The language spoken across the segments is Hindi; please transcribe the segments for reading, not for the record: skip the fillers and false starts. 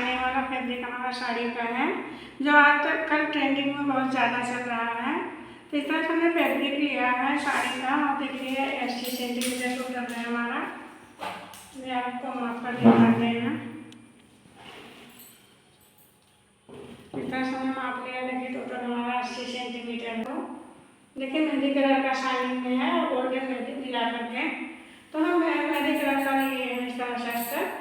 शाइनिंग वाला फैब्रिक हमारा साड़ी का है, जो आज तक कल ट्रेंडिंग में बहुत ज़्यादा चल रहा है। तो इस तरह से हमने फैब्रिक लिया है साड़ी का, और देखिए 80 सेंटीमीटर टोटल है हमारा। मैं आपको माप कर दिखाते हैं। इस तरह से हमने माप लिया, देखिए टोटल हमारा 80 सेंटीमीटर को। देखिए मेहंदी कलर का शाइनिंग में है और गोल्डन मेहंदी मिला करके, तो हम मेहंदी कलर का लिए हैं इस तरह से अस्तर।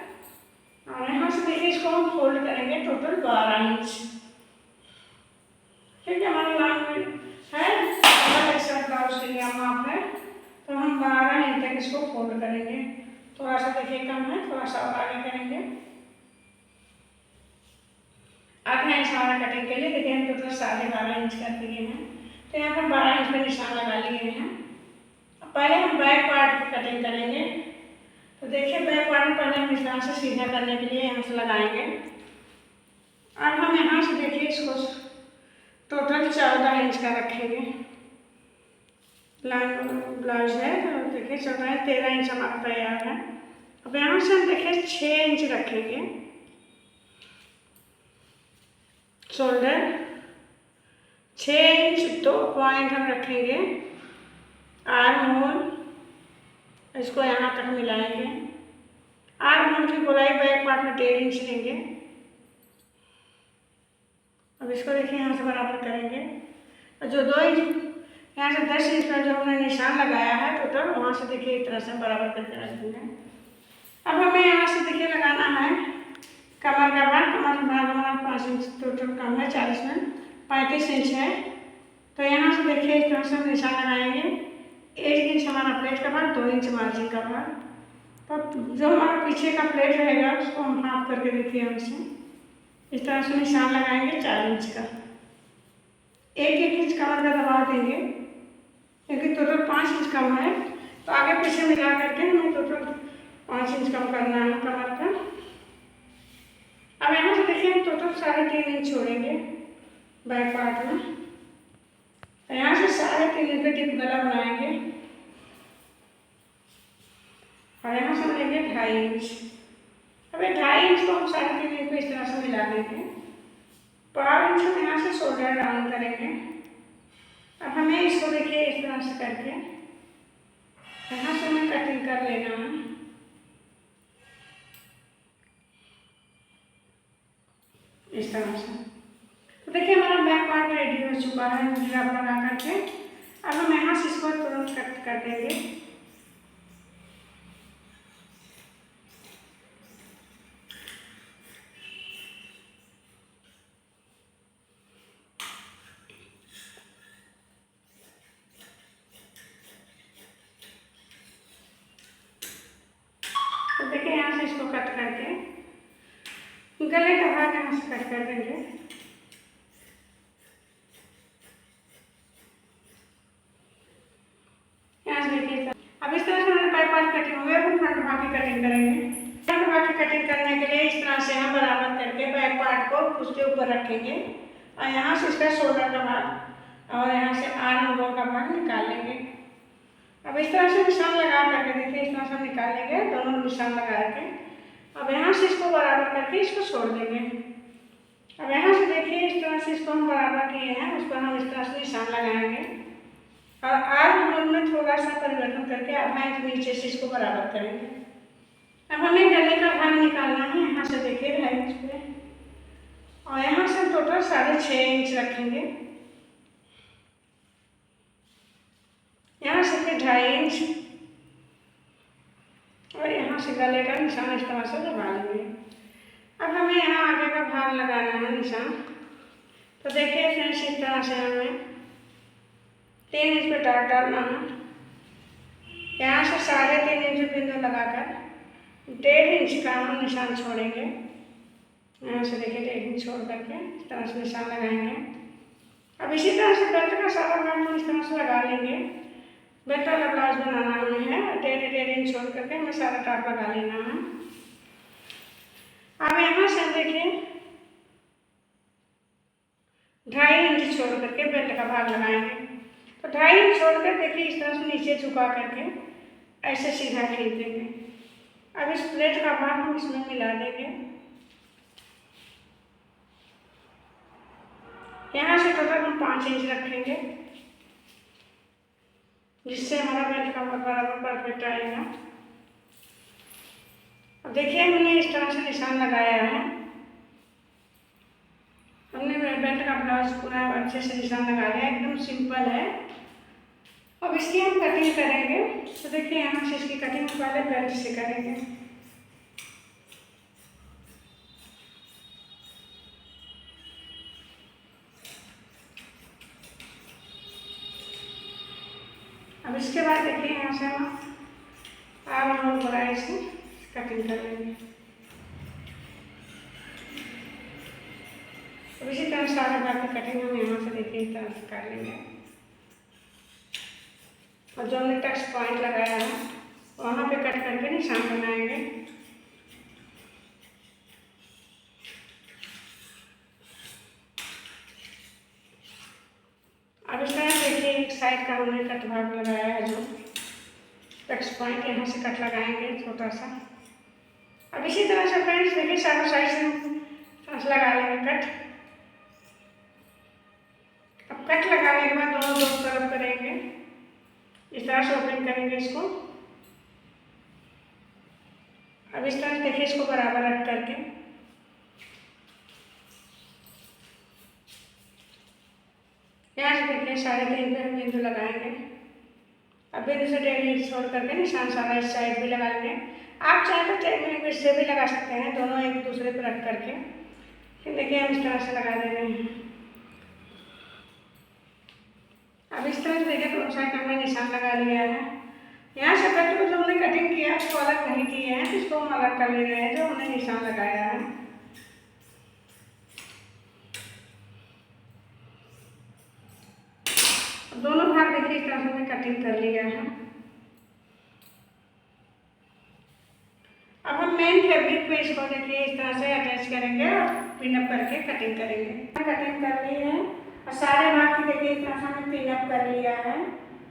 और यहाँ से देखिए इसको हम फोल्ड करेंगे टोटल 12 इंच। ठीक है, हमारा लॉन्ग है एक्स्ट्रा ब्लाउज के लिए हम माप है, तो हम 12 इंच तक इसको फोल्ड करेंगे। थोड़ा सा देखिए कम है, थोड़ा सा और आगे करेंगे। आधा इंच हमारा कटिंग के लिए, देखिए हम टोटल 12.5 इंच कर दिए हैं, तो यहाँ पर 12 इंच पर निशान लगा लिए हैं। पहले हम बैक पार्ट की कटिंग करेंगे, तो देखिए बैक पार्ट में पहले हम इस तरह से सीधा करने के लिए यहाँ से लगाएंगे। अब हम यहाँ से देखिए इसको टोटल 14 इंच का रखेंगे। लॉन्ग ब्लाउज है तो देखिए 14 13 इंच हमारा तैयार है। अब यहाँ से हम देखिए 6 इंच रखेंगे शोल्डर, 6 इंच 2 पॉइंट हम रखेंगे आर्म होल, इसको यहाँ तक मिलाएंगे। आर्म होल की गोलाई बैक पार्ट में 1.5 इंच लेंगे। अब इसको देखिए यहाँ से बराबर करेंगे, और जो 2 इंच यहाँ से 10 इंच का जो हमने निशान लगाया है टोटल, वहाँ से देखिए इस तरह से बराबर करके रख देंगे। अब हमें यहाँ से देखिए लगाना है कमर का भाग। कमर का भाग हमारा 5 इंच टोटल कम है, 40 में 35 इंच है। तो यहाँ से देखिए इस तरह से हम निशान लगाएंगे। 1 इंच हमारा प्लेट का भाग, 2 इंच मार्जिन का भाग। तो जो हमारा पीछे का प्लेट रहेगा उसको हम हाफ करके देखिए हमसे इस तरह से निशान लगाएंगे 4 इंच का। 1-1 इंच कमर का दबाव देंगे, क्योंकि टोटल 5 इंच कम है, तो आगे पीछे मिला करके हमें टोटल 5 इंच कम करना है कमर का। अब यहाँ से देखिए हम टोटल 3.5 इंच छोड़ेंगे बैक पार्ट में, तो यहाँ से 3.5 इंच पे टिप गला बनाएंगे, और यहाँ से हम लेंगे 2.5 इंच। अब 2.5 इंच को हम 3.5 इंच पे इस तरह से मिला देंगे। 12 इंच हम यहाँ से शोल्डर डाउन करेंगे। अब हमें इसको देखिए इस तरह से करके यहाँ से हमें कटिंग कर लेना है। इस तरह से तो देखिए हमारा बैक पार्ट रेडी हो चुका है ग्राफ लगा करके। अब हम यहाँ से इसको तुरंत कट कर देंगे। तो देखिए यहाँ से इसको कट करके गले का भाग यहाँ से कट कर देंगे। यहाँ से देखिए अब इस तरह से हमारे बैक पार्ट कटिंग हो गया। अब हम फ्रंट भाग की कटिंग करेंगे। फ्रंट भाग की कटिंग करने के लिए इस तरह से हम बराबर करके बैक पार्ट को उसके ऊपर रखेंगे, और यहाँ से इसका शोल्डर का भाग और यहाँ से आर्म होल का भाग निकाल लेंगे। अब इस तरह से निशान लगा करके देखिए इस तरह से हम निकाल लेंगे, दोनों निशान लगा के। अब यहाँ से इसको बराबर करके इसको छोड़ देंगे। अब यहाँ से देखिए इस तरह से इसको हम बराबर किए हैं, उस पर हम इस तरह से निशान लगाएंगे, और आर्म होल में थोड़ा सा परिवर्तन करके आधा इंच नीचे से इसको बराबर करेंगे। अब हमें गले का भाग निकालना है। यहाँ से देखिए 2.5 इंच पे, और यहाँ से टोटल 6.5 इंच रखेंगे। यहाँ से फिर 2.5 इंच, और यहाँ से गले का निशान इस तरह से लगा लेंगे। अब हमें यहाँ आगे का भाग लगाना है निशान। तो देखिए फ्रेंड्स इस तरह से हमें 3 इंच पे डॉट डालना है। यहाँ से 3.5 इंच बिंदु लगाकर 1.5 इंच का हम निशान छोड़ेंगे। यहाँ से देखिए 1.5 इंच छोड़ करके इस तरह से निशान लगाएंगे। अब इसी तरह से बेल्ट का सारा भाग हम इस तरह से लगा लेंगे। बेल्ट वाला ब्लाउज बनाना हमें है, 1.5 इंच छोड़ करके हमें सारा टॉप लगा लेना है। अब यहाँ से देखिए 2.5 इंच छोड़ करके बेल्ट का भाग लगाएंगे। तो 2.5 इंच छोड़ कर देखिए इस तरह से नीचे झुका करके ऐसे सीधा खींच देंगे। अब इस प्लेट का भाग हम इसमें मिला देंगे। यहाँ से टोटल हम 5 इंच रखेंगे, जिससे हमारा बेल्ट का बराबर परफेक्ट आएगा। अब देखिए हमने इस तरह से निशान लगाया है। हमने बेल्ट का ब्लाउज पूरा अच्छे से निशान लगा लिया, एकदम सिंपल है। अब इसकी हम कटिंग करेंगे। तो देखिए यहाँ से इसकी कटिंग पहले बेल्ट से करेंगे। अब इसके बाद देखिए यहाँ से हम आर्म और गोलाई से कटिंग कर लेंगे। अब इसी तरह सारे बाकी कटिंग हम यहाँ से देखिए इस तरह से कर लेंगे। और जो हमने टच पॉइंट लगाया है वहाँ पे कट करके निशान बनाएंगे। अब इस तरह देखिए एक साइड का हमने कट भाग लगाया है, जो टच पॉइंट यहाँ से कट लगाएंगे छोटा सा। अब इसी तरह से फ्रेंड्स देखिए चारों साइड से लगा लेंगे कट। अब कट लगाने के बाद दोनों तरफ करेंगे, इस तरह से ओपन करेंगे इसको। अब इस तरह से देखिए इसको बराबर रख करके यहाँ से देखिए 3.5 पे हम बिंदु लगाएंगे। अब बिंदु से 1.5 इंच छोड़ करके निशान सारा इस साइड भी लगा लेंगे। आप चाहे तो 1 इंच से भी लगा सकते हैं, दोनों एक दूसरे पर रख करके। फिर देखिए हम इस तरह से लगा दे रहे हैं। अब इस तरह से देखिए दोनों साइड हमने निशान लगा लिया है। यहाँ से बेल्ट को जो हमने कटिंग किया उसको अलग नहीं किए हैं, इसको हम अलग कर ले रहे हैं जो हमने निशान लगाया है। दोनों भाग देखिए इस तरह से हमने कटिंग कर लिया है। अब हम मेन फैब्रिक पे इसको देखिए इस तरह से अटैच करेंगे और पिनअप करके कटिंग करेंगे। कटिंग कर ली है और सारे भाग की देखिए इस तरह से हमने पिनअप कर लिया है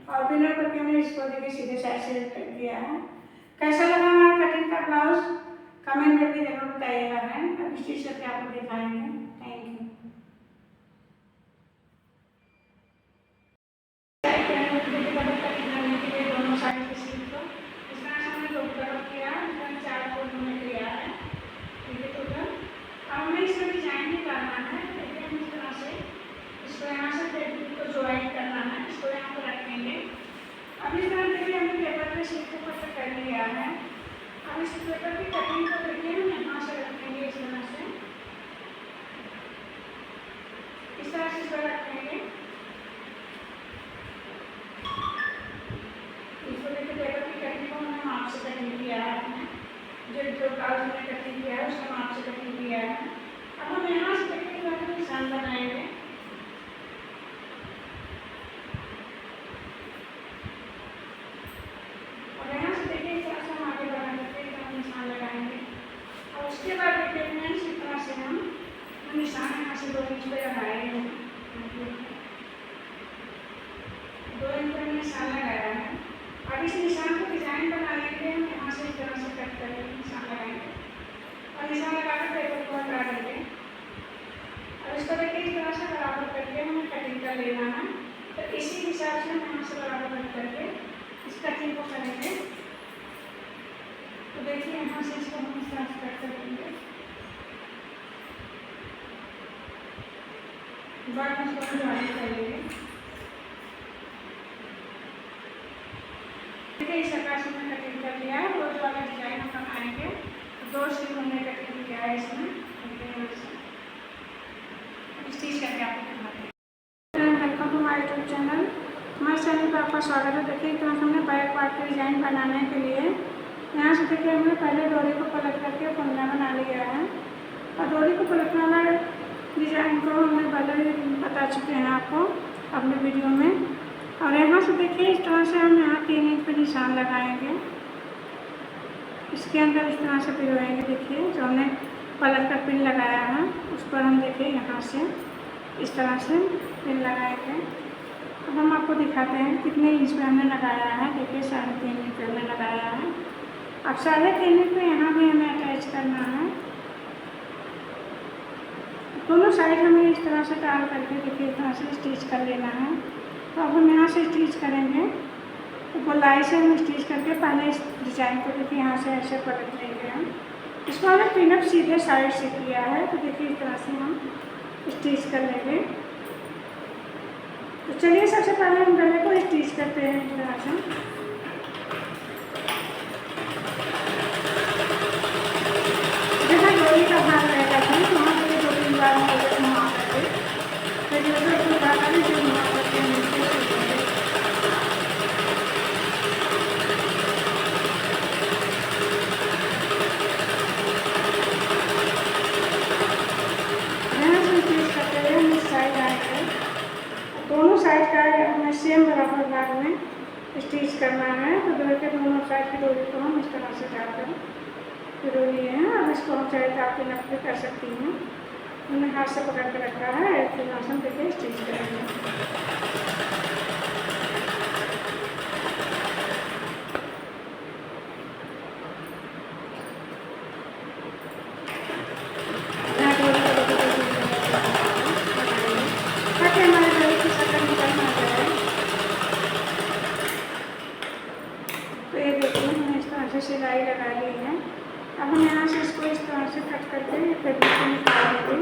और पिनअप करके हमने इसको देखिए सीधे साइड से कर दिया है। कैसा लगा हमारा कटिंग का ब्लाउज कमेंट करके जरूर बताइएगा। अब इस चीज करके आपको दिखाएंगे। Thank you. दोनों साइड के सीट को इस तरह से हमने 2 तरफ किया, 4 फोल्ड हमने किया है। ठीक है टोटल। अब हमें इसका डिजाइन भी करना है। देखिए हम इस तरह से इसको यहाँ से फैब्रिक को ज्वाइन करना है, इसको यहाँ पर रखेंगे। अब इस तरह देखिए हमने पेपर पे शीट को कट कर लिया है। अब इस पेपर की कटिंग को देखिए हम यहाँ से रखेंगे इस तरह से, इस तरह से इसको रखेंगे। इसको देखिए पेपर की कटिंग को हमने माप से कटिंग किया है। जो ब्लाउज हमने कटिंग किया है उसका माप से कटिंग किया है। अब हम यहाँ से देखिए निशान बनाएंगे। और यहाँ से देखिए इस तरह से हम आगे बढ़ा करके निशान लगाएंगे। और उसके बाद देखिए फ्रेंड्स इस तरह से हम निशान यहाँ से 2 इंच पे लगाएंगे। 2 इंच पे निशान लगाया है। अब इस निशान को डिजाइन बनाने के लिए हम यहाँ से इस तरह से कट करके निशान लगाएंगे और निशान लगा कर पेपर को हटा देंगे। और इसको देखिए इस तरह से बराबर करके हमें कटिंग कर लेना है। तो इसी हिसाब से हम यहाँ से बराबर कट करके इस कटिंग को करेंगे। तो देखिए यहाँ से इसको हम इस तरह से कट कर देंगे। बाद में इसको ज्वाइन करेंगे। देखिए इस प्रकार से हमने कटिंग कर लिया है। रोज वाला डिजाइन हम बनाएंगे। 2 स्लीव हमने कटिंग किया है इसमें। इस चीज़ करके आपको दिखाते हैं। Welcome to my YouTube channel. हमारे चैनल पर आपका स्वागत है। देखिए तो हमने बैक पार्ट का डिजाइन बनाने के लिए यहाँ से देखिए हमने पहले डोरी को पलट करके पंजा बना लिया है। और डोरी को पलटने वाला डिजाइन को हमने पहले बता चुके हैं आपको अपने वीडियो में। और यहाँ से देखिए इस तरह से हम यहाँ 3 इंच पे निशान लगाएंगे। इसके अंदर इस तरह से पिरोएंगे। देखिए जो हमने पलट कर पिन लगाया है उस पर हम देखिए यहाँ से इस तरह से पिन लगाएंगे। अब हम आपको दिखाते हैं कितने इंच पे हमने लगाया है। देखिए 3.5 इंच पे हमने लगाया है। अब 3.5 इंच पे यहाँ भी हमें अटैच करना है। दोनों साइड हमें इस तरह से डाल करके देखिए इस तरह से स्टिच कर लेना है। तो अब हम यहाँ से स्टिच करेंगे, तो गोलाई से हम स्टिच करके पहले इस डिज़ाइन को देखिए यहाँ से ऐसे पलट लेंगे हम। इसको हमने पिनअप सीधे साइड से किया है, तो देखिए इस तरह से हम स्टिच कर लेंगे। तो चलिए सबसे पहले हम गले को स्टिच करते हैं इस तरह से। जहाँ डोरी का भाग रहेगा था वहाँ पर 2-3 बार हम लोग घुमा करके फिर जो भाग आगे जो घुमा करके हम नीचे सीखेंगे। यहाँ से स्टिच करते हुए हम इस साइड आएंगे, दोनों साइड का हमें सेम बराबर भाग में स्टिच करना है। तो डोरी के दोनों साइड की डोरी को हम इस तरह से डालकर डोरी है। अब इसको हम चाहे तो आप पिनअप भी कर सकती हैं। हमने हाथ से पकड़ के रखा है, फिर आसन देके स्टिच करेंगे। ताकि हमारे डोरी की शक्ल निकल ना जाए। तो ये देखिए हमने इस तरह से सिलाई लगा ली है। अब हम यहाँ से इसको इस तरह से कट करके फैब्रिक को निकाल देंगे।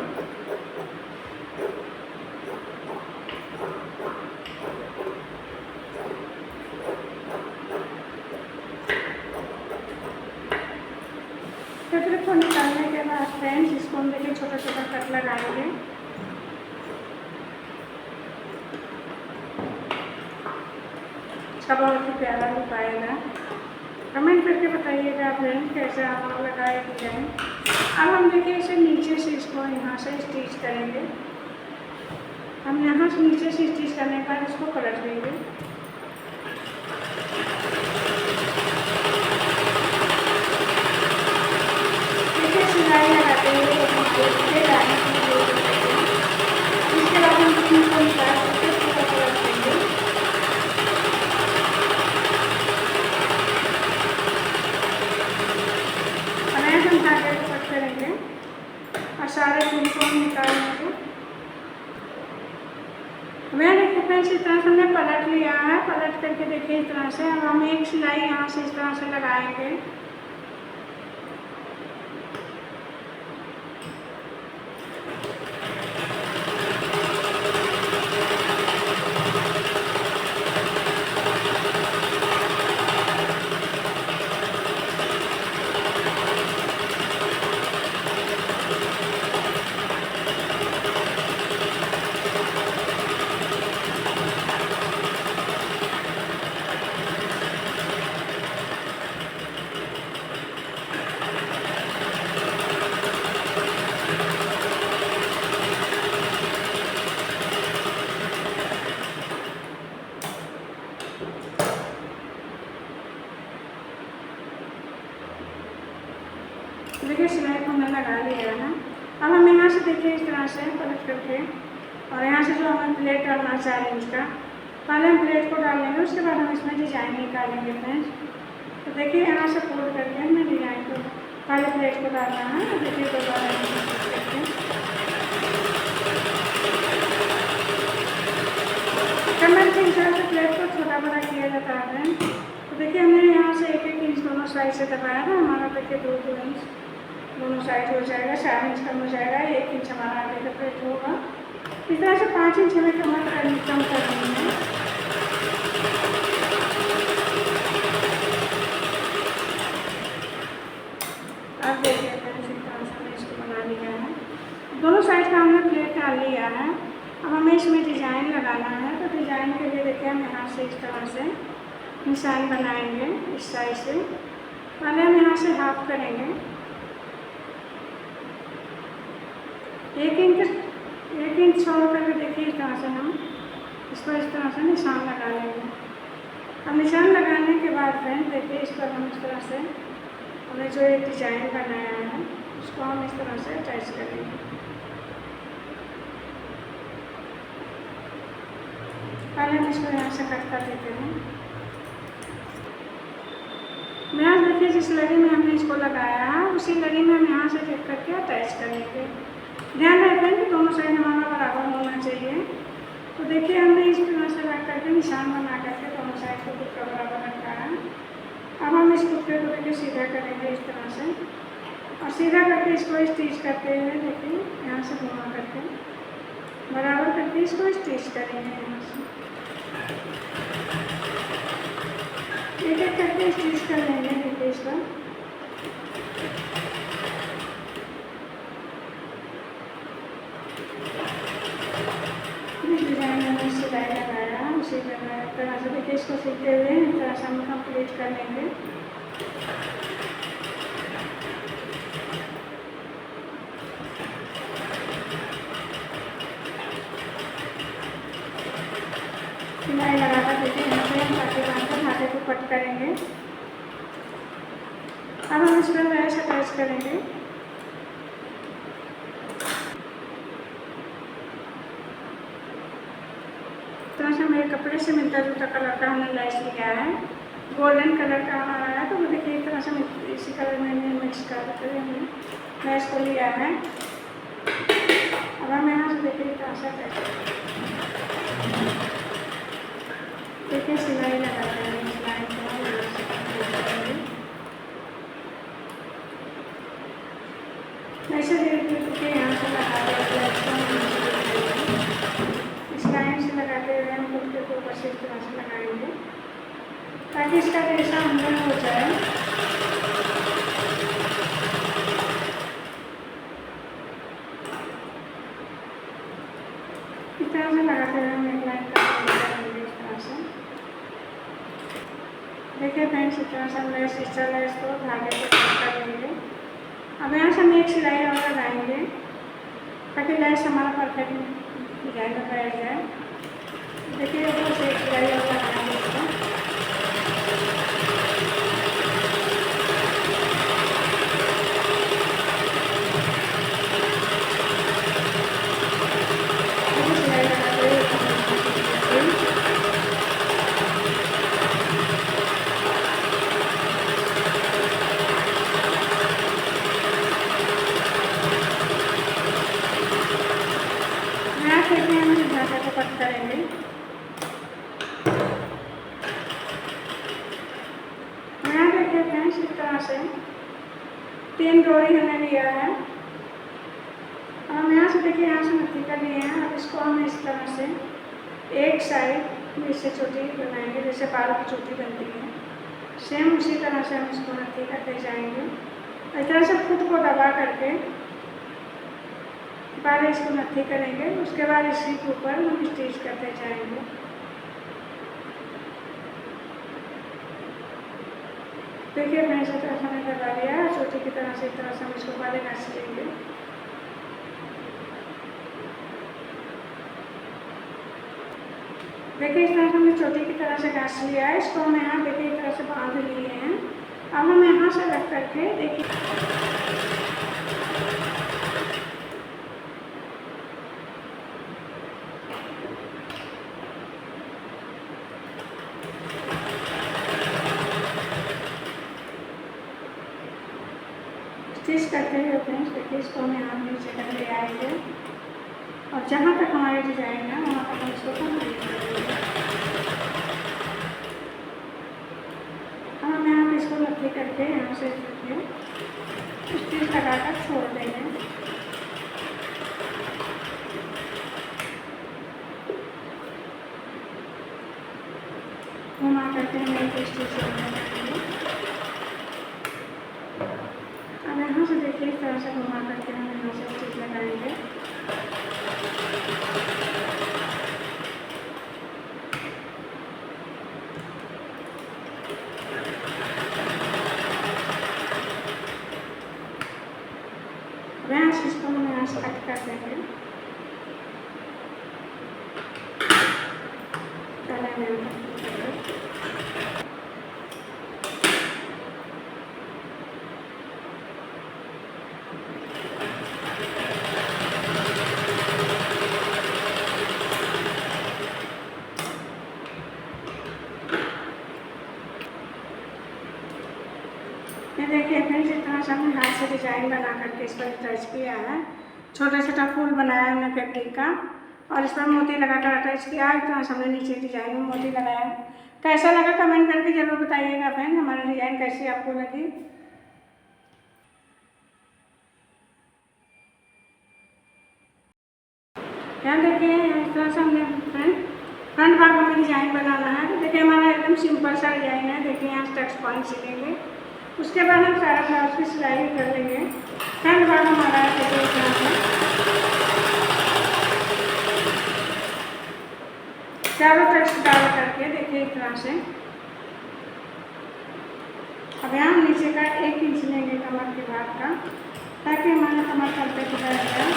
फैब्रिक को निकालने के बाद फ्रेंड्स इसको हम देखिए छोटा छोटा कट लगाएंगे। इसका बहुत ही प्यारा लुक आएगा। कमेंट करके बताइएगा फ्रेंड्स कैसे आप लोग लगाए डिजाइन। अब हम देखिए इसे नीचे से इसको यहाँ से स्टिच करेंगे। हम यहाँ से नीचे से स्टिच करने के बाद इसको पलट देंगे। देखिए सिलाई लगाते हुए इसके बाद हम अपनी को निकाल करके पूरा पलट देंगे। हम धागे को कट करेंगे और सारे पिन को हम निकाल लेंगे। मैं देखिए फ्रेंड्स इस तरह से हमने पलट लिया है। पलट करके देखिए इस तरह से अब हम एक सिलाई यहाँ से इस तरह से लगाएंगे। देखिए सिलाई को हमने लगा लिया है। अब हम यहाँ से देखिए इस तरह से पलट करके और यहाँ से जो हमें प्लेट डालना 4 इंच का, पहले हम प्लेट को डाल लेंगे, उसके बाद हम इसमें डिजाइन निकालेंगे फ्रेंड्स। तो देखिए यहाँ से फोल्ड करके हमने डिजाइन को पहले प्लेट को डालना है। तो देखिए दोबारा कमर के हिसाब से प्लेट को छोटा बड़ा किया जाता है फ्रेंड्स। तो देखिए हमने यहाँ से 1-1 इंच दोनों साइड से दबाया था। हमारा देखिए 2-2 इंच दोनों साइड हो जाएगा, 4 इंच कम हो जाएगा, 1 इंच हमारा आगे का प्लेट होगा। इस तरह से 5 इंच हमें कमर कम करनी है। अब देखिए फ्रेंड्स इस तरह से हमने इसको बना लिया है। दोनों साइड का हमने प्लेट डाल लिया है। अब हमें इसमें डिज़ाइन लगाना है। तो डिज़ाइन के लिए देखिए हम यहाँ से इस तरह से निशान बनाएंगे। इस साइड से पहले हम यहाँ से हाफ करेंगे, 1 इंच छोड़ करके देखिए इस तरह से हम इसको इस तरह से निशान लगा लेंगे। अब निशान लगाने के बाद फ्रेंड देखिए इस पर हम इस तरह से हमने जो एक डिज़ाइन बनाया है उसको हम इस तरह से अटैच करेंगे। पहले हम इसको यहाँ से कट कर देते हैं। यहाँ देखिए जिस लड़ी में हमने इसको लगाया है उसी लड़ी में हम यहाँ से चेक करके अटैच करेंगे। ध्यान रखें कि दोनों साइड हमारा बराबर होना चाहिए। तो देखिए हमने इस तरह से रख करके निशान बना करके दोनों साइड को कुछ बराबर रखा है। अब हम इस कुत्ते को देखिए सीधा करेंगे इस तरह से, और सीधा करके इसको स्टिच करते हुए देखिए यहाँ से घुमा करके बराबर करके इसको स्टिच करेंगे। यहाँ से एक एक करके स्टिच कर लेंगे। देखिए इसका डिजाइन में सिलाई लगाया उसी तरह से देखिए इसको सीखते हुए इस तरह से हम कंप्लीट कर लेंगे। सिलाई लगाकर देखिए यहाँ पे हम धागे बांधकर धागे को कट करेंगे। अब हम इस पर लैस अटैच करेंगे। तरह से मेरे कपड़े से मिलता जुलता कलर का हमने लैस लिया है, गोल्डन कलर का हमारा है। तो देखिए इस तरह से इसी कलर में मिक्स कर हमने लैस को लिया है। अब हम यहाँ से देखिए तरह से देखिए सिलाई लगा देंगे। सिलाई को यहाँ से ऐसे देखिए यहाँ से लगा देंगे। इस लाइन से लगाते हुए हम कुर्ते को ऊपर से इस तरह से लगाएंगे ताकि इसका रेशा अंदर हो जाए। इस तरह से लगाते हुए हम एक लाइन करेंगे इस तरह से। देखिए फ्रेंड्स इस तरह से हम लैस को धागे को कट कर लेंगे। अब यहाँ से हम एक सिलाई और लगाएंगे ताकि लैस हमारा परफेक्ट डिजाइन में बैठ जाए। देखिए ऊपर से एक सिलाई और लगाएंगे इसको। सिलाई लगाते हुए धागे को कट करेंगे। यहाँ देखिए फ्रेंड्स इस तरह से 3 डोरी हमने लिया है। और हम यहाँ से देखिए यहाँ से नत्थी कर लिए हैं। अब इसको हम इस तरह से एक साइड इससे चोटी बनाएंगे जैसे बाल की चोटी बनती है, सेम उसी तरह से हम इसको नत्थी करते जाएंगे। इस तरह से खुद को दबा करके पहले इसको नत्थी करेंगे, उसके बाद इसी के ऊपर हम स्टिच करते जाएंगे। देखिए मैं इसी तरह से मैंने दबा लिया है चोटी की तरह से। इस तरह से हम इसको पहले घस लेंगे। देखिए इस तरह से हमने चोटी की तरह से घस लिया है। इसको हम यहाँ देखिए इस तरह से बांध लिए हैं। अब हम यहाँ से रख करके देखिए स्टिच करते हुए फ्रेंड्स देखिए इसको हम यहाँ नीचे तक ले आएंगे और जहाँ तक हमारे डिजाइन है वहाँ तक हम इसको कंप्लीट करेंगे। हम यहाँ पे इसको नत्थी करके यहाँ से स्टिच लगाकर छोड़ देंगे। घुमा करके हम एक स्टिच लगाएंगे। अब यहाँ से देखिए इस तरह से घुमा करके हम यहाँ से स्टिच लगाएंगे। यहाँ से इसको हम यहाँ से कट कर देंगे। ये देखिए फ्रेंड्स इस तरह से हमने हाथ से डिजाइन बना करके इस पर टच किया है। छोटा छोटा फूल बनाया है हमने फैब्रिक का और इस पर मोती लगाकर अटैच किया है। तो हमने नीचे डिजाइन में मोती लगाया। कैसा लगा कमेंट करके जरूर बताइएगा फ्रेंड, हमारा डिजाइन कैसी आपको लगी। यहाँ देखिए इस तरह से हमने फ्रंट भाग में डिजाइन बनाना है। तो देखिए हमारा एकदम सिंपल सा डिजाइन है। देखिए यहाँ स्टेप्स पॉइंट सिलेंगे, उसके बाद हम सारा ब्लाउज की सिलाई कर लेंगे। फ्रंट भाग हमारा देखिए इस तरह से चारों तरफ डाल करके देखिए इस तरह से। अब यहाँ हम नीचे का 1 इंच लेंगे कमर के भाग का, ताकि हमारा कमर चलते को बैठ जाए।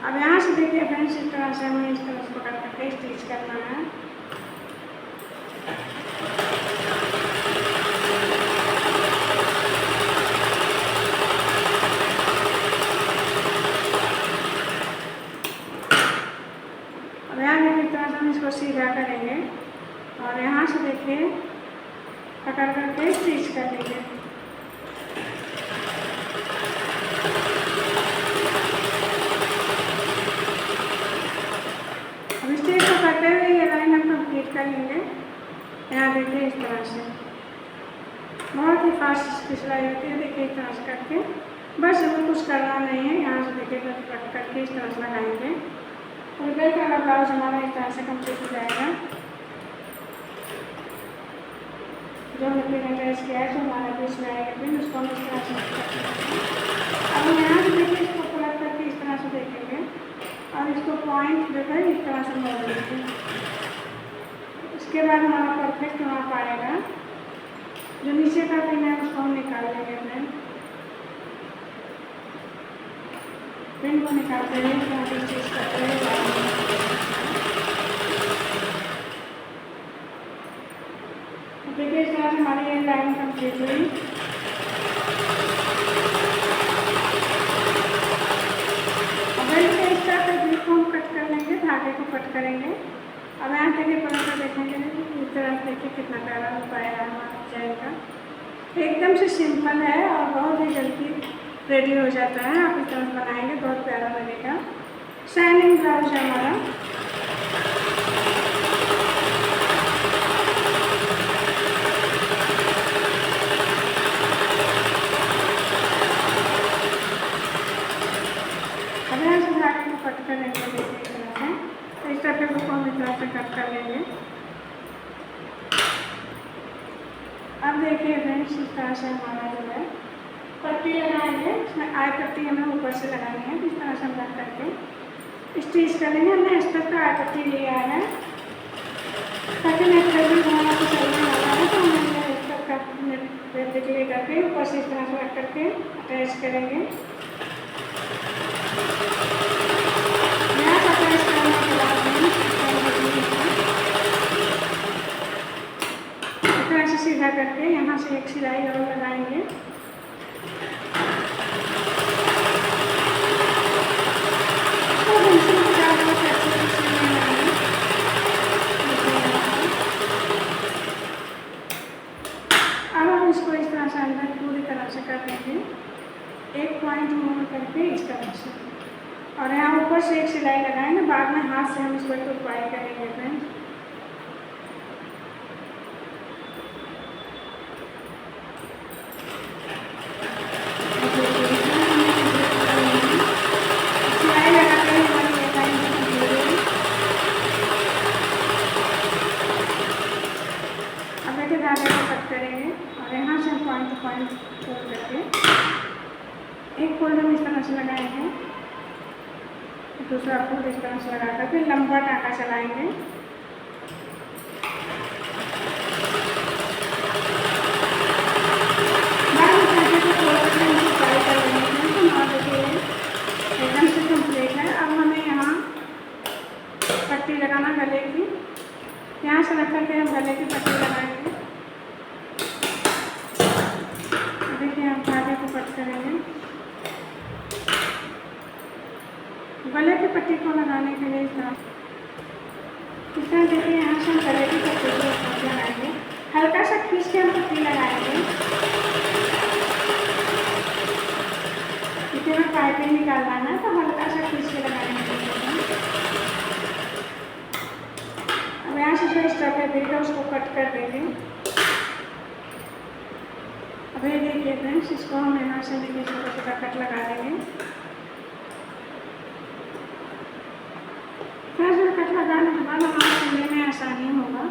अब यहाँ से देखिए फ्रेंड्स इस तरह से हमें इस तरह से पकड़ करके स्टिच करना है। अब यहाँ देखिए इस तरह से हम इसको सीधा करेंगे और यहाँ से देखिए पकड़ करके स्टिच कर लेंगे। करते हुए ये लाइन हम कंप्लीट कर लेंगे। यहाँ देखिए इस तरह से बहुत ही फास्ट इसकी सिलाई होती है। देखिए इस तरह से करके बस हमें कुछ करना नहीं है। यहाँ से देखिए कट करके इस तरह से लगाएंगे और बैक वाला ब्लाउज हमारा इस तरह से कंप्लीट हो जाएगा। जो हमने प्लेन ड्रेस किया है जो हमारा बीच में आएगा फिर उसको हम इस तरह से अब हम यहाँ से देखिए इसको पलट करके इस तरह से देखेंगे और इसको पॉइंट जो है इस तरह से मोड़ देंगे। इसके बाद हमारा परफेक्ट वहाँ पाएगा। जो नीचे का पिन है उसको हम निकाल लेंगे फ्रेंड। पिन को निकालते हुए यहाँ पे चीज करते हुए देखिए इस तरह से हमारी ये लाइन कंप्लीट हुई। धागे को कट करेंगे। अब यहाँ देखिए पलट देखेंगे इस तरह से देखिए कितना प्यारा हो पाएगा हमारा डिजाइन का। एकदम से सिंपल है और बहुत ही जल्दी रेडी हो जाता है। आप इस तरह बनाएंगे बहुत प्यारा लगेगा। शाइनिंग ब्लाउज है हमारा। अब यहाँ से धागे को कट करेंगे देखिए इस तरह को हम इस तरह से कट कर लेंगे। अब देखिए फ्रेंड्स इस तरह से हमारा जो है पट्टी लगाएंगे। इसमें आई पट्टी हमें ऊपर से लगानी है। इस तरह से हम रख करके स्टिच करेंगे। हमने इस तरह का आई पट्टी लिया है ताकि नेट फैब्रिक हमारा को चलने वाला है। तो हमने इस तरह का नेट फैब्रिक ले करके ऊपर से इस तरह से रख करके अटैच करेंगे। सीधा करके यहाँ से एक सिलाई और लगाएंगे। अब हम इसको इस तरह से अंदर पूरी तरह से कर देंगे। एक पॉइंट मोड़ करके इस तरह से और यहाँ ऊपर से एक सिलाई लगाएंगे। बाद में हाथ से हम इस पर ट्राई करेंगे फ्रेंड्स। धागे को कट करेंगे और यहाँ से हम पॉइंट टू पॉइंट फोल्ड करके एक फोल्ड हम इस तरह से लगाएंगे, दूसरा फोल्ड इस तरह से लगा कर फिर लंबा टाँका चलाएंगे। एकदम से कंप्लीट है। अब हमें यहाँ पट्टी लगाना गले की। यहाँ से रख करके हम गले की पट्टी लगाएंगे। देखिए हम धागे को कट करेंगे। गले की पट्टी को लगाने के लिए इस तरह देखिए यहाँ से हम गले की पट्टी को लगाएंगे। हल्का सा खींच के हम पट्टी लगाएंगे। पाइपिंग निकालना है तो हल्का सा खींच के लगाने के लिए। अब यहाँ से जो स्टफ है देगा उसको कट कर देंगे। अब ये देखिए फ्रेंड्स, इसको हम यहाँ से देखिए छोटा छोटा कट लगा देंगे। थोड़ा सा कट लगाने के बाद हमारे सिलने में आसानी होगा।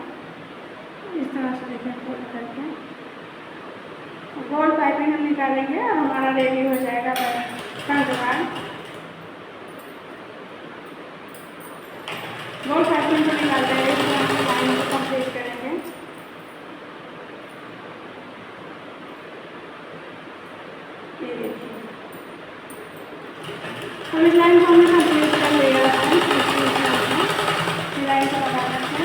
इस तरह से देखिए फोल्ड करके गोल पाइपिंग हम निकालेंगे और हमारा रेडी हो जाएगा फ्रंट वाल। गोल पाइपिंग को निकाल देंगे, हम लाइन को कंप्लीट करेंगे। ये देखिए तो इस लाइन को हमने कंप्लीट कर लिया है। लाइन को लगा करके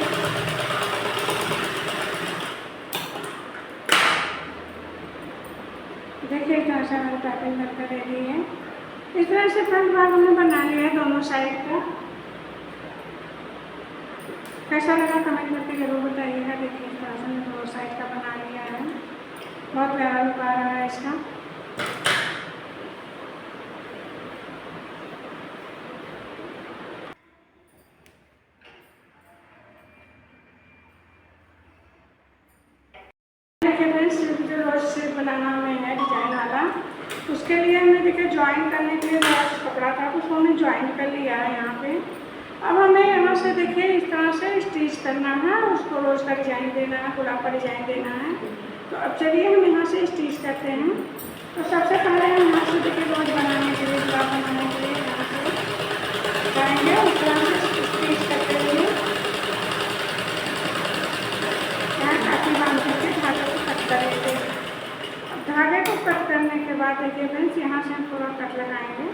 देखिए इस तरह से हमारी पाइपिंग बनकर रेडी है। इस तरह से फ्रंट भाग हमने बना लिया है दोनों साइड का। कैसा लगा कमेंट करके जरूर बताइएगा। देखिए इस तरह से हमने दोनों साइड का बना लिया है। बहुत प्यारा लुक आ रहा है इसका। देखिए फ्रेंड्स, जो रोज शेप बनाना हमें है डिजाइन वाला, उसके लिए हमने देखिए ज्वाइन करने के लिए कपड़ा था तो उसको हमने ज्वाइन कर लिया है यहाँ पे। अब हमें यहाँ से देखिए इस तरह से स्टिच करना है, उसको रोज का डिजाइन देना है, गुलाब का डिजाइन देना है। तो अब चलिए हम यहाँ से स्टिच करते हैं। तो सबसे पहले हम यहाँ से देखिए रोज बनाने के लिए, गुलाब बनाने के लिए यहाँ से जाएंगे। उस तरह से स्टिच करते हुए यहाँ काफ़ी बांध करके धागे को कट करेंगे। अब धागे को कट करने के बाद देखिए फ्रेंड्स, यहाँ से हम थोड़ा कट लगाएंगे।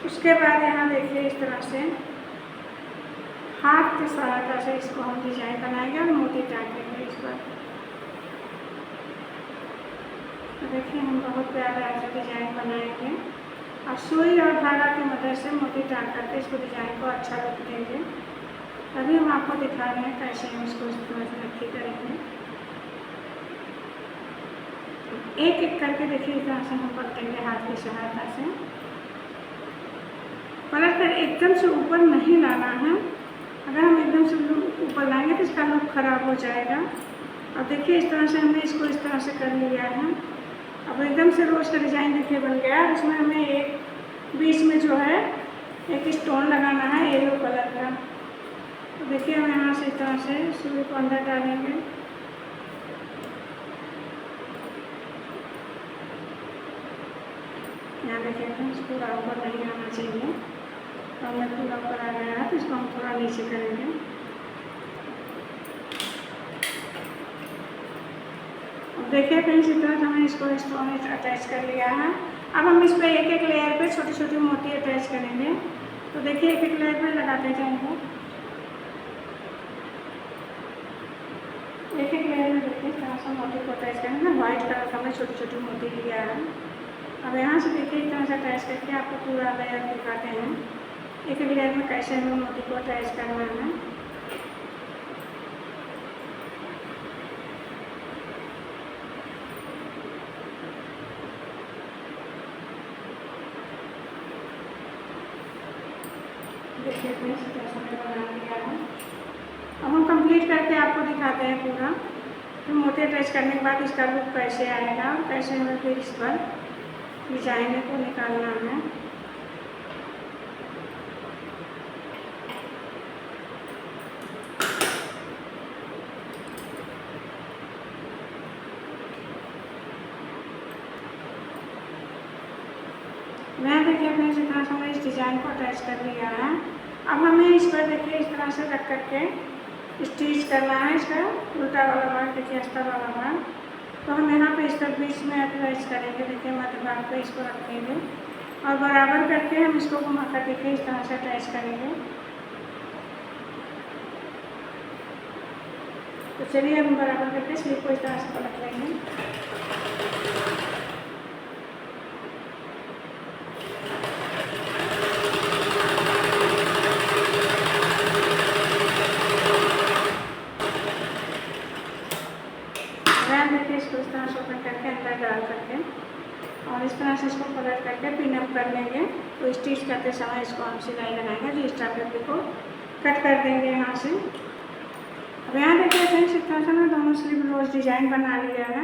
उसके बाद यहाँ देखिए इस तरह से हाथ की सहायता से इसको हम डिजाइन बनाएंगे और मोती टाँगेंगे इस पर। तो देखिए हम बहुत प्यारा ऐसा डिजाइन बनाएंगे और सुई और धागा की मदद से मोती टाँग करके इसको डिजाइन को अच्छा लुक देंगे। अभी हम आपको दिखा रहे हैं कैसे हम इसको इस तरह से नक्की करेंगे। एक एक करके देखिए इस तरह से हम पलटेंगे हाथ की सहायता से। पलट कर एकदम से ऊपर नहीं लाना है। अगर हम एकदम से ऊपर लाएंगे तो इसका लुक खराब हो जाएगा। अब देखिए इस तरह से हमने इसको इस तरह से कर लिया है। अब एकदम से रोज का डिजाइन देखिए बन गया है। उसमें हमें एक बीच में जो है एक स्टोन लगाना है येलो कलर का। तो देखिए हम यहाँ से इस तरह से सुई को अंदर डालेंगे। यहाँ देखिए फ्रेंड्स, पूरा ऊपर नहीं आना चाहिए। और मैं पूरा ऊपर आ गया है तो इसको हम थोड़ा नीचे करेंगे। अब देखिए फ्रेंड्स, इस तरह से हमने इसको स्टोन अटैच कर लिया है। अब हम इस पर एक एक लेयर पे छोटी छोटी मोती अटैच करेंगे। तो देखिए एक एक लेयर पे लगाते जाएंगे। एक एक लेयर में देखिए इस तरह से मोती को अटैच करेंगे। व्हाइट कलर का हमने छोटी छोटी मोती लिया है। अब यहाँ से देखिए इस तरह से अटैच करके आपको पूरा लेयर दिखाते हैं एक एक लेयर में कैसे हमें मोती को अटैच करना है। देखिए फ्रेंड्स, कैसे मैंने बना लिया है। अब हम कंप्लीट करके आपको दिखाते हैं पूरा। फिर मोती अटैच करने के बाद इसका लुक कैसे आएगा और कैसे हमें फिर इस पर डिजाइन को निकालना है। मैं देखिए अपने इस तरह से हमने इस डिज़ाइन को अटैच कर लिया है। अब हमें इस पर देखिए इस तरह से रख करके स्टिच करना है। इसका उल्टा वाला भाग देखिए, अस्तर वाला भाग। तो हम यहाँ पे इस तरफ बीच में अटैच करेंगे। देखिए मध्य भाग पे इसको रखेंगे और बराबर करके हम इसको घुमा कर देखिए इस तरह से अटैच करेंगे। तो चलिए हम बराबर करके स्लीव को इस तरह से पलट लेंगे। देखिए इसको इस तरह से ओपन करके अंदर डाल करके और इस तरह से इसको पलट करके इसको स्टिच करते समय इसको हम सिलाई लगाएंगे। जो एक्स्ट्रा फैब्रिक को कट कर देंगे यहाँ से। अब यहाँ देखिए फ्रेंड्स, इस तरह से मैं दोनों स्लीव रोज डिजाइन बना लिया है।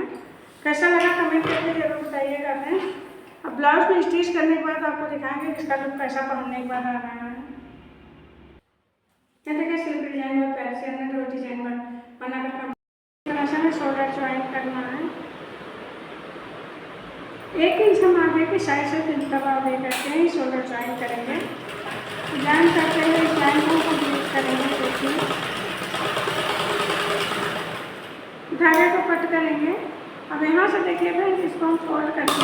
कैसा लगा कमेंट करके जरूर बताइएगा फ्रेंड्स। अब ब्लाउज में स्टिच करने के बाद आपको दिखाएंगे इसका लुक कैसा पहनने के बाद आ रहा है। यहाँ देखिए स्लीव डिजाइन बहुत प्यार से हमने रोज डिजाइन बनाकर तरह से हमें शोल्डर ज्वाइन करना है। 1 इंच हम आगे की साइड से 3 दबा दे करके ही शोल्डर ज्वाइन करेंगे। ज्वाइन करते हुए इस लाइन को कंप्लीट करेंगे। देखिए धागे को कट करेंगे। अब यहाँ से देखिए फ्रेंड्स, इसको हम फोल्ड करके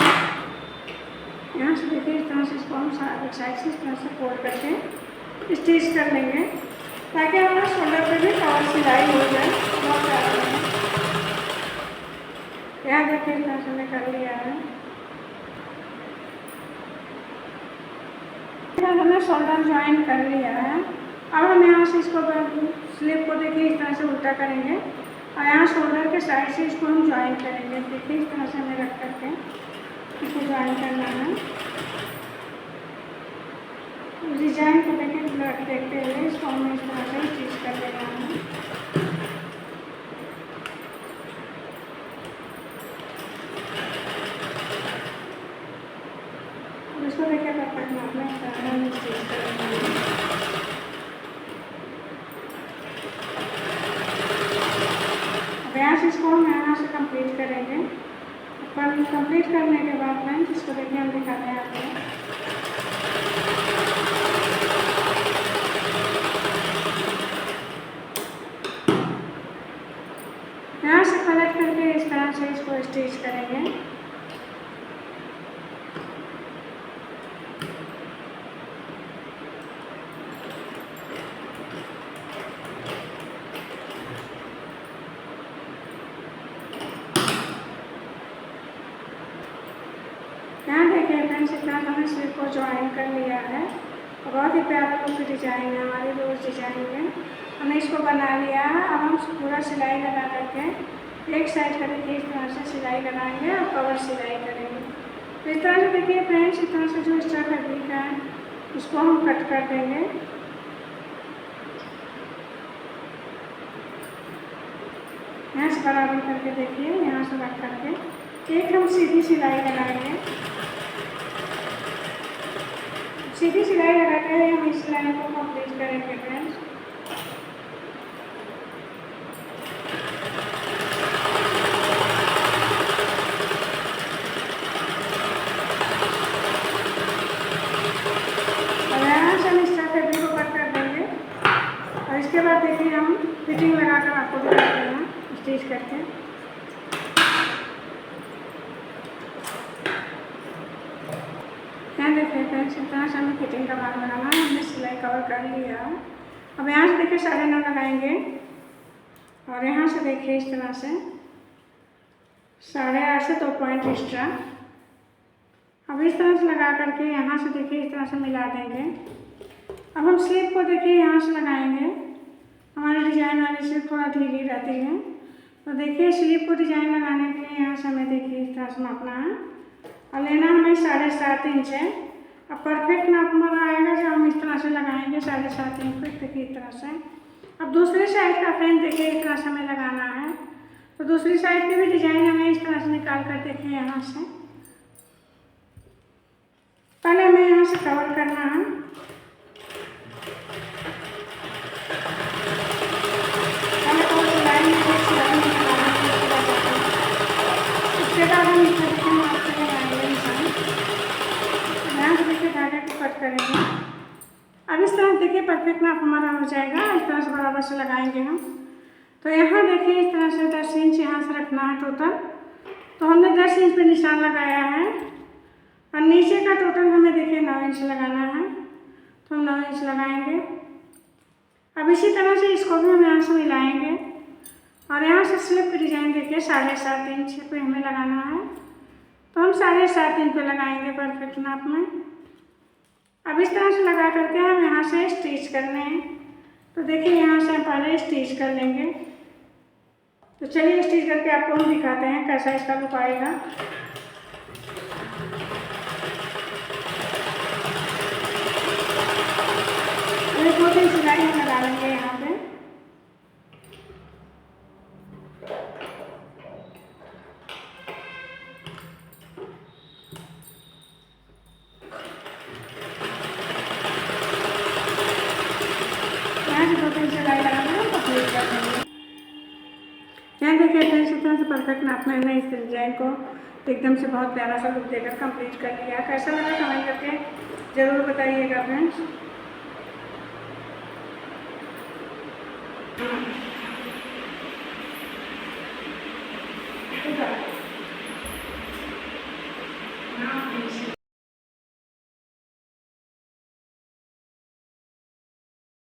यहाँ से देखिए इस तरह से इसको हम साइड से इस तरह से फोल्ड करके स्टिच कर लेंगे, ताकि हमारा शोल्डर पे भी कवर सिलाई हो जाए। बहुत ज़्यादा है। यहाँ देखिए इस तरह से मैं कर लिया है। हमने शोल्डर ज्वाइन कर लिया है। अब हम यहाँ से इसको स्लीव को देखिए इस तरह से उल्टा करेंगे और यहाँ शोल्डर के साइड से इसको हम ज्वाइन करेंगे। देखिए इस तरह से हमें रख करके इसको ज्वाइन करना है। डिजाइन को देखते हुए इसको हमें इस तरह से स्टिच कर लेना है। इसको देखिए परफेक्ट नाप में इस तरह से स्टिच कर लेना है। अब यहाँ से इसको हम यहाँ से कंप्लीट करेंगे। पर कंप्लीट करने के बाद फ्रेंड्स, इसको देखिए हम दिखाते हैं आपको। यहाँ से कलेक्ट करके इस तरह से इसको स्टिच करेंगे। यहाँ देखिए फ्रेंड्स, इतना हमने स्लीव को ज्वाइन कर लिया है। बहुत ही प्यारा लुक की डिजाइन है हमारी रोज डिजाइन में। हमने इसको बना लिया है। अब हम पूरा सिलाई लगा करके एक साइड का देखिए इस तरह से सिलाई लगाएंगे और कवर सिलाई करेंगे। तो इस तरह से देखिए फ्रेंड्स, इस तरह से जो एक्स्ट्रा फैब्रिक है उसको हम कट कर देंगे। यहाँ से बराबर करके देखिए, यहाँ से रख करके एक हम सीधी सिलाई लगाएंगे। सीधी सिलाई लगाते हुए हम इस लाइन को कंप्लीट करेंगे फ्रेंड्स। और यहाँ से हम इस फैब्रिक को कट कर देंगे और इसके बाद देखिए हम फिटिंग लगाकर आपको दिखाते हैं स्टिच करके। यहाँ देखिए फ्रेंड्स, इस तरह से हमें फिटिंग का भाग लगाना है। हमने सिलाई कवर कर लिया। अब यहाँ से देखिए 9.5 लगाएंगे और यहाँ से देखिए इस तरह से 8.5 से 2 पॉइंट एक्स्ट्रा। अब इस तरह से लगा करके यहाँ से देखिए इस तरह से मिला देंगे। अब हम स्लीव को देखिए यहाँ से लगाएंगे। हमारी डिजाइन वाली स्लीव थोड़ा ढीली रहती है, तो देखिए स्लीव को डिजाइन लगाने के लिए यहाँ से हमें देखिए इस तरह से नापना है और लेना हमें 7.5 इंच है। अब परफेक्ट नाप हमारा आएगा जब हम इस तरह से लगाएंगे 7.5 इंच पे। देखिए इस तरह से। अब दूसरी साइड का फ्रेंड देखिए इस तरह से हमें लगाना है, तो दूसरी साइड की भी डिजाइन हमें इस तरह से निकाल कर देखिए यहाँ से। पहले हमें यहाँ से कवर करना है। इसके बाद हम इस तरीके से आपसे लगाएंगे निशान। यहाँ से देखिए धागे को कट करेंगे। अब इस तरह देखिए परफेक्ट नाप हमारा हो जाएगा। इस तरह से बराबर से लगाएंगे हम। तो यहाँ देखिए इस तरह से 10 इंच यहाँ से रखना है टोटल। तो हमने 10 इंच पे निशान लगाया है और नीचे का टोटल हमें देखिए 9 इंच लगाना है, तो हम 9 इंच लगाएंगे। अब इसी तरह से इसको भी हम यहाँ से मिलाएंगे और यहाँ से स्लिप डिजाइन देखिए 7.5 इंच पे हमें लगाना है, तो हम 7.5 इंच पे लगाएंगे परफेक्ट नाप में। अब इस तरह से लगा करके हम यहाँ से स्टिच करने हैं। तो देखिए यहाँ से हम पहले स्टिच कर लेंगे। तो चलिए स्टिच करके आपको हम दिखाते हैं कैसा इसका लुक आएगा। यहाँ से 2-3 सिलाई लगा देंगे, कंप्लीट कर देंगे। यहाँ देखिए फ्रेंड्स, इस तरह से परफेक्ट नापना है इस डिजाइन को, एकदम से बहुत प्यारा सा लुक देकर कंप्लीट कर लिया। कैसा लगा कमेंट करके ज़रूर बताइएगा फ्रेंड्स।